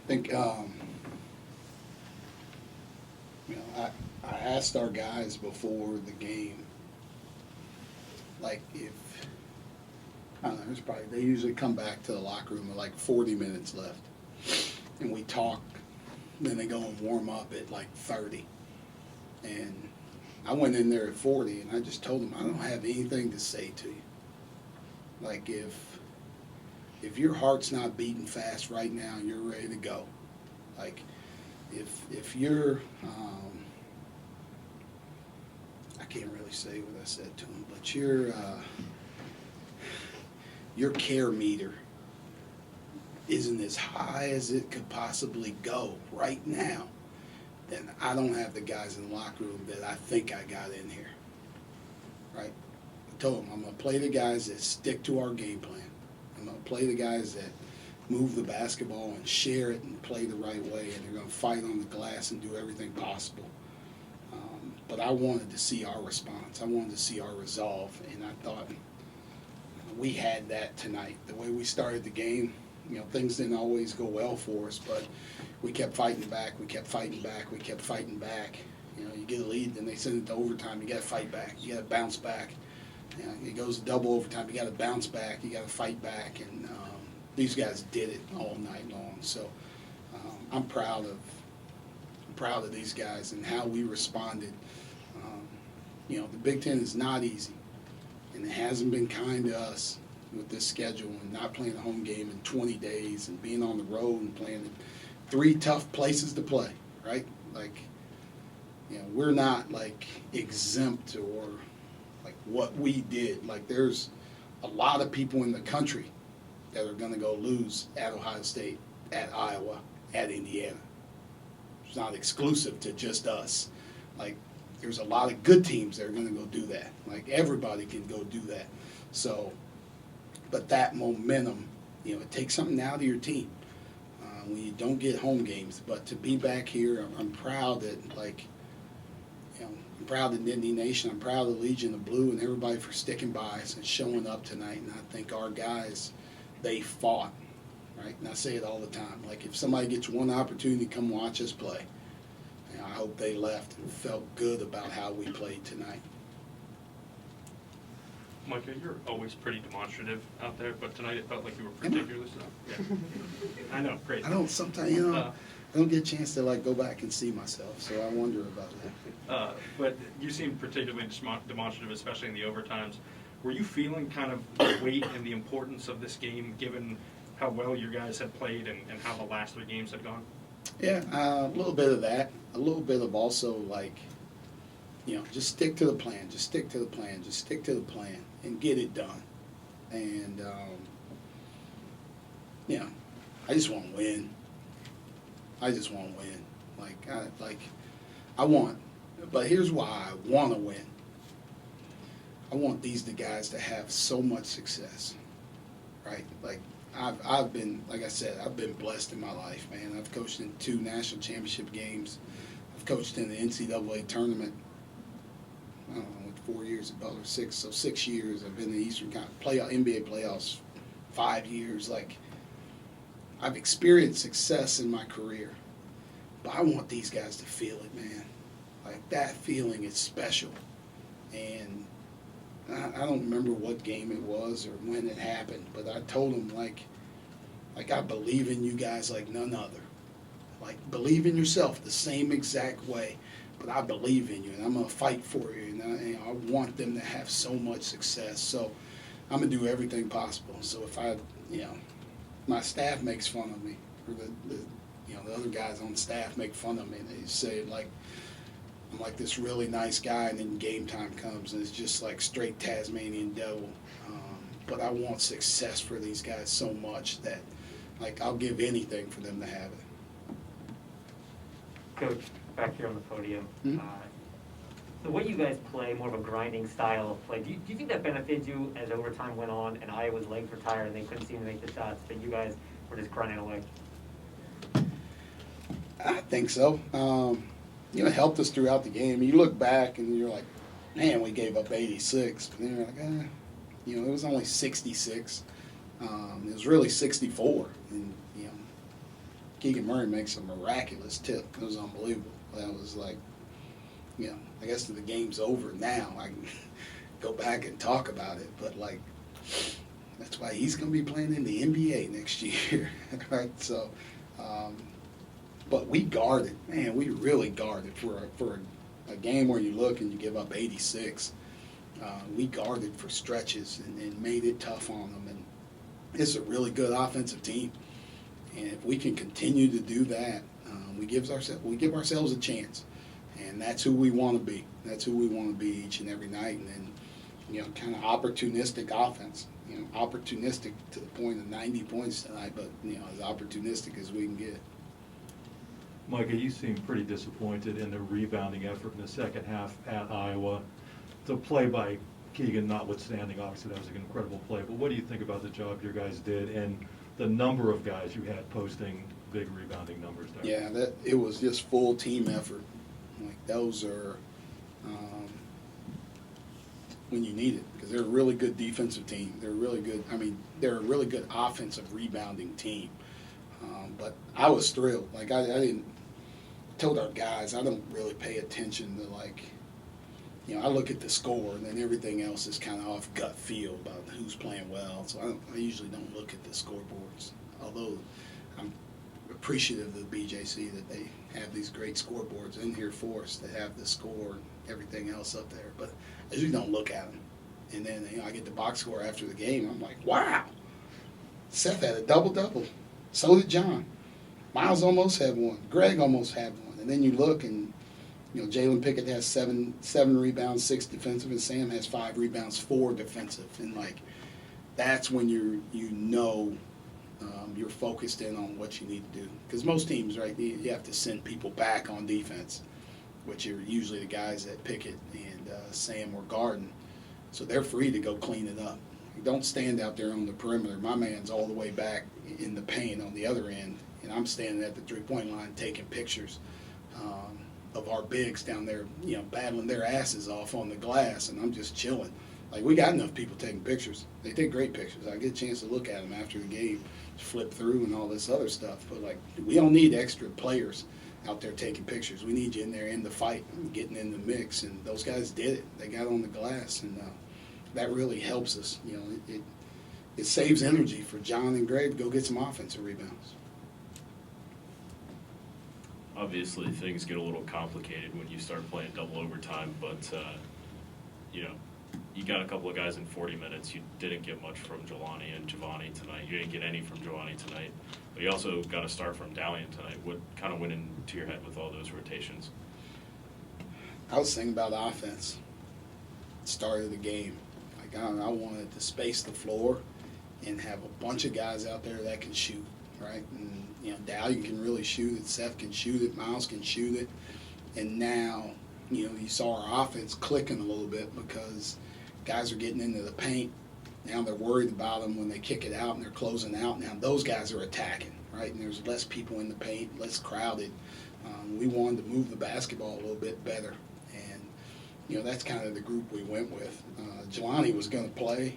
think, I asked our guys before the game, like if, I don't know, it's probably, they usually come back to the locker room with like 40 minutes left. And we talk, then they go and warm up at like 30. And I went in there at 40 and I just told them, I don't have anything to say to you. Like if your heart's not beating fast right now and you're ready to go, like if you're, I can't really say what I said to him, but your care meter isn't as high as it could possibly go right now, then I don't have the guys in the locker room that I think I got in here, right? I told them I'm going to play the guys that stick to our game plan. I'm going to play the guys that move the basketball and share it and play the right way, and they're going to fight on the glass and do everything possible. But I wanted to see our response. I wanted to see our resolve, and I thought we had that tonight. The way we started the game, things didn't always go well for us, but we kept fighting back. We kept fighting back. We kept fighting back. You get a lead, then they send it to overtime. You got to fight back. You got to bounce back. It goes to double overtime. You got to bounce back. You got to fight back, and these guys did it all night long. So I'm proud of these guys and how we responded. The Big Ten is not easy, and it hasn't been kind to us with this schedule and not playing a home game in 20 days and being on the road and playing in 3 tough places to play, right? Like, we're not like exempt or like what we did. Like, there's a lot of people in the country that are going to go lose at Ohio State, at Iowa, at Indiana. It's not exclusive to just us. Like, there's a lot of good teams that are going to go do that. Like, everybody can go do that. So, but that momentum, it takes something out of your team when you don't get home games. But to be back here, I'm proud that, I'm proud of Nittany Nation. I'm proud of the Legion of Blue and everybody for sticking by us and showing up tonight. And I think our guys, they fought, right? And I say it all the time. Like, if somebody gets one opportunity to come watch us play, I hope they left and felt good about how we played tonight. Micah, you're always pretty demonstrative out there, but tonight it felt like you were particularly so. Yeah. I know, great. I don't sometimes, I don't get a chance to go back and see myself, so I wonder about that. But you seemed particularly demonstrative, especially in the overtimes. Were you feeling kind of the weight and the importance of this game, given how well your guys had played and how the last 3 games had gone? Yeah, a little bit of that. A little bit of also just stick to the plan. Just stick to the plan. Just stick to the plan and get it done. And, I just want to win. I just want to win. I want, but here's why I want to win. I want these guys to have so much success, right? Like, I've been, like I said, I've been blessed in my life, man. I've coached in 2 national championship games. I've coached in the NCAA tournament. I don't know, 4 years at Butler, 6. So 6 years. I've been in the Eastern NBA playoffs 5 years. Like, I've experienced success in my career, but I want these guys to feel it, man. Like, that feeling is special. And I don't remember what game it was or when it happened, but I told them, like I believe in you guys like none other. Like, believe in yourself the same exact way, but I believe in you, and I'm going to fight for you, and I want them to have so much success. So I'm going to do everything possible. So if my staff makes fun of me, or the other guys on staff make fun of me, and they say, like, I'm like this really nice guy, and then game time comes, and it's just like straight Tasmanian devil. But I want success for these guys so much that, like, I'll give anything for them to have it. Coach, back here on the podium, Mm-hmm. The way you guys play, more of a grinding style of play, do you think that benefited you as overtime went on and Iowa's legs were tired and they couldn't seem to make the shots, but you guys were just grinding away? I think so. It helped us throughout the game. You look back and you're like, man, we gave up 86. But then you're like, it was only 66. It was really 64. And, Keegan Murray makes a miraculous tip. It was unbelievable. That was like, you know, I guess the game's over now. I can go back and talk about it, but like, that's why he's going to be playing in the NBA next year, right? So, but we guarded, man. We really guarded for a game where you look and you give up 86. We guarded for stretches and made it tough on them. And it's a really good offensive team. And if we can continue to do that, we give ourselves a chance. And that's who we want to be. That's who we want to be each and every night. And then, you know, kind of opportunistic offense. You know, opportunistic to the point of 90 points tonight, but, you know, as opportunistic as we can get. Micah, you seem pretty disappointed in the rebounding effort in the second half at Iowa. The play by Keegan notwithstanding, obviously that was an incredible play, but what do you think about the job your guys did and the number of guys you had posting big rebounding numbers there? Yeah, it was just full team effort. Like, those are when you need it, because they're a really good defensive team. They're really good. I mean, they're a really good offensive rebounding team. But I was thrilled. Like, I didn't told our guys I don't really pay attention to, like, you know, I look at the score and then everything else is kind of off gut feel about who's playing well. So I usually don't look at the scoreboards. Although I'm appreciative of the BJC that they have these great scoreboards in here for us to have the score and everything else up there. But I usually don't look at them. And then, you know, I get the box score after the game. I'm like, wow, Seth had a double-double. So did John. Miles almost had one. Greg almost had one. And then you look and, you know, Jalen Pickett has seven rebounds, 6 defensive, and Sam has 5 rebounds, 4 defensive. And, like, that's when you're focused in on what you need to do. Because most teams, right, you have to send people back on defense, which are usually the guys that Pickett and Sam were guarding. So they're free to go clean it up. Don't stand out there on the perimeter. My man's all the way back in the paint on the other end, and I'm standing at the three-point line taking pictures of our bigs down there, you know, battling their asses off on the glass, and I'm just chilling. Like, we got enough people taking pictures. They take great pictures. I get a chance to look at them after the game, flip through and all this other stuff. But, like, we don't need extra players out there taking pictures. We need you in there in the fight, getting in the mix, and those guys did it. They got on the glass, and that really helps us. You know, it saves energy for John and Greg to go get some offensive rebounds. Obviously, things get a little complicated when you start playing double overtime, but, you know, you got a couple of guys in 40 minutes. You didn't get much from Jelani and Giovanni tonight. You didn't get any from Giovanni tonight. But you also got a start from Dalian tonight. What kind of went into your head with all those rotations? I was thinking about offense. Start of the game. Like, I wanted to space the floor and have a bunch of guys out there that can shoot, right? And, you know, Dalian can really shoot it. Seth can shoot it. Miles can shoot it. And now, you know, you saw our offense clicking a little bit because guys are getting into the paint. Now they're worried about them when they kick it out and they're closing out. Now those guys are attacking, right? And there's less people in the paint, less crowded. We wanted to move the basketball a little bit better. And, you know, that's kind of the group we went with. Jelani was going to play.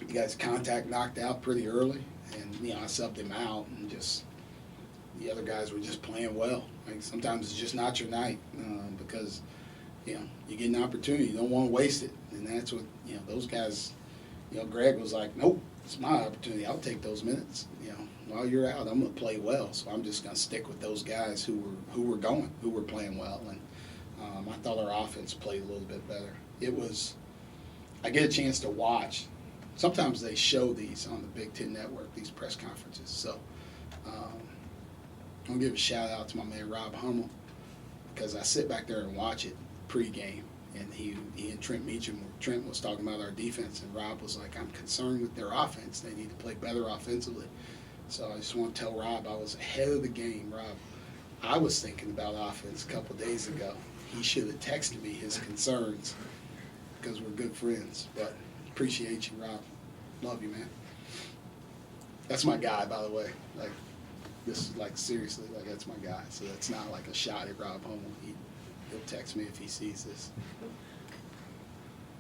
He got his contact knocked out pretty early. And, you know, I subbed him out and just the other guys were just playing well. Like, sometimes it's just not your night because, you know, you get an opportunity. You don't want to waste it. And that's what, you know, those guys, you know, Greg was like, nope, it's my opportunity. I'll take those minutes. You know, while you're out, I'm going to play well. So I'm just going to stick with those guys who were playing well. And I thought our offense played a little bit better. I get a chance to watch. Sometimes they show these on the Big Ten Network, these press conferences. So I'm going to give a shout out to my man Rob Hummel because I sit back there and watch it pregame. And he and Trent Meacham, Trent was talking about our defense, and Rob was like, I'm concerned with their offense. They need to play better offensively. So I just want to tell Rob I was ahead of the game. Rob, I was thinking about offense a couple days ago. He should have texted me his concerns because we're good friends. But appreciate you, Rob. Love you, man. That's my guy, by the way. Like, this is like seriously, like that's my guy. So that's not like a shot at Rob Hummel. He'll text me if he sees this.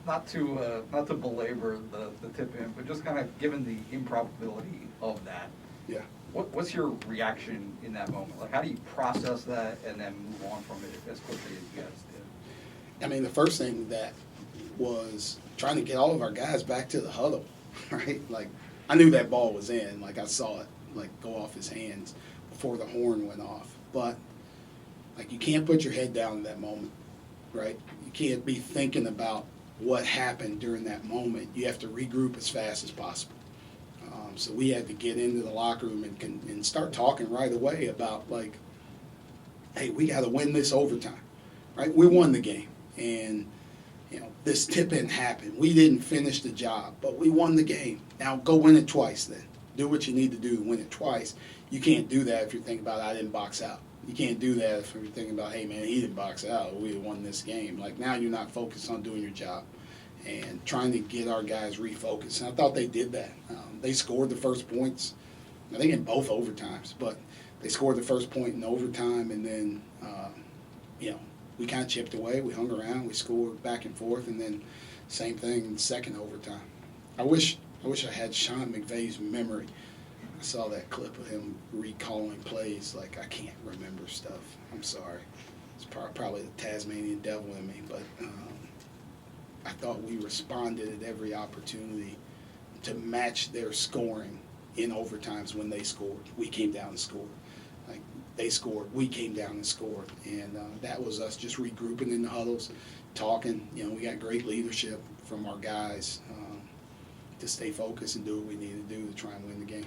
Not to belabor the tip in, but just kind of given the improbability of that. Yeah. What's your reaction in that moment? Like, how do you process that and then move on from it as quickly as you guys did? I mean, the first thing that was trying to get all of our guys back to the huddle, right? Like, I knew that ball was in. Like, I saw it, like, go off his hands before the horn went off. But, like, you can't put your head down in that moment, right? You can't be thinking about what happened during that moment. You have to regroup as fast as possible. So we had to get into the locker room and start talking right away about, like, hey, we got to win this overtime, right? We won the game. And, you know, this tip-in happened. We didn't finish the job, but we won the game. Now go win it twice then. Do what you need to do to win it twice. You can't do that if you're thinking about, I didn't box out. You can't do that if you're thinking about, hey, man, he didn't box out. We won this game. Like, now you're not focused on doing your job and trying to get our guys refocused. And I thought they did that. They scored the first points, I think in both overtimes, but they scored the first point in overtime, and then, you know, we kind of chipped away. We hung around. We scored back and forth, and then same thing in the second overtime. I wish I had Sean McVay's memory. I saw that clip of him recalling plays. Like, I can't remember stuff. I'm sorry. It's probably the Tasmanian devil in me, but I thought we responded at every opportunity to match their scoring in overtimes when they scored. We came down and scored. Like, they scored, we came down and scored. And that was us just regrouping in the huddles, talking. You know, we got great leadership from our guys to stay focused and do what we need to do to try and win the game.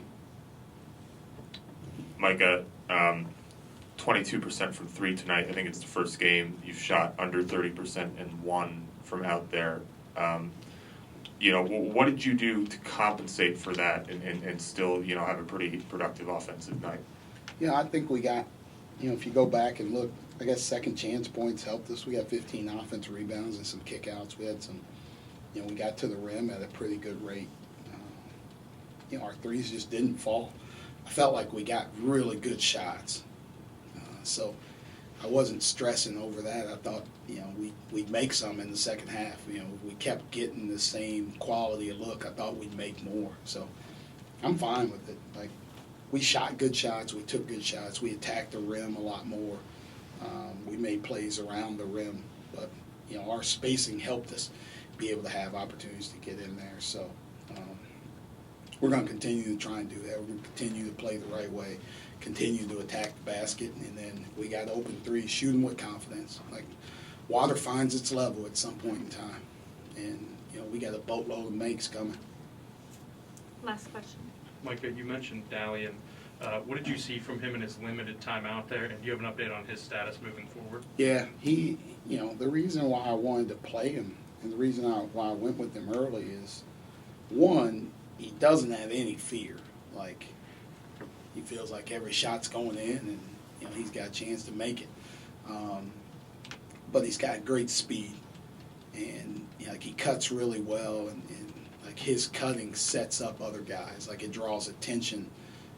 Micah, 22% from three tonight. I think it's the first game you've shot under 30% and won from out there. You know, what did you do to compensate for that and still, you know, have a pretty productive offensive night? Yeah, I think we got, you know, if you go back and look, I guess second chance points helped us. We got 15 offensive rebounds and some kickouts. We had some, you know, we got to the rim at a pretty good rate. You know, our threes just didn't fall. I felt like we got really good shots. So I wasn't stressing over that. I thought, you know, we'd make some in the second half. You know, we kept getting the same quality of look. I thought we'd make more. So I'm fine with it. Like, we shot good shots. We took good shots. We attacked the rim a lot more. We made plays around the rim. But, you know, our spacing helped us be able to have opportunities to get in there. So we're going to continue to try and do that. We're going to continue to play the right way, continue to attack the basket, and then we got open threes, shoot them with confidence. Like, water finds its level at some point in time, and, you know, we got a boatload of makes coming. Last question. Micah, you mentioned Dalian. What did you see from him in his limited time out there, and do you have an update on his status moving forward? Yeah, he, you know, the reason why I wanted to play him and the reason why I went with him early is, one, he doesn't have any fear. Like, he feels like every shot's going in, and, you know, he's got a chance to make it. But he's got great speed, and, you know, like, he cuts really well, and like, his cutting sets up other guys. Like, it draws attention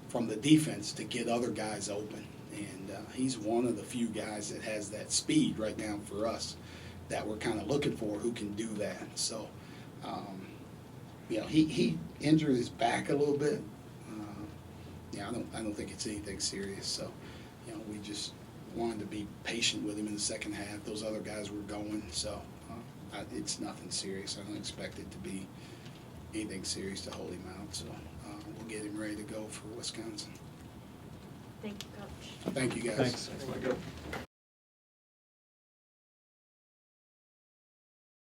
from the defense to get other guys open, and he's one of the few guys that has that speed right now for us that we're kind of looking for, who can do that. So, you know, he injured his back a little bit. Yeah, I don't think it's anything serious. So, you know, we just wanted to be patient with him in the second half. Those other guys were going, so it's nothing serious. I don't expect it to be anything serious to hold him out. So we'll get him ready to go for Wisconsin. Thank you, Coach. Thank you, guys. Thanks, Micah.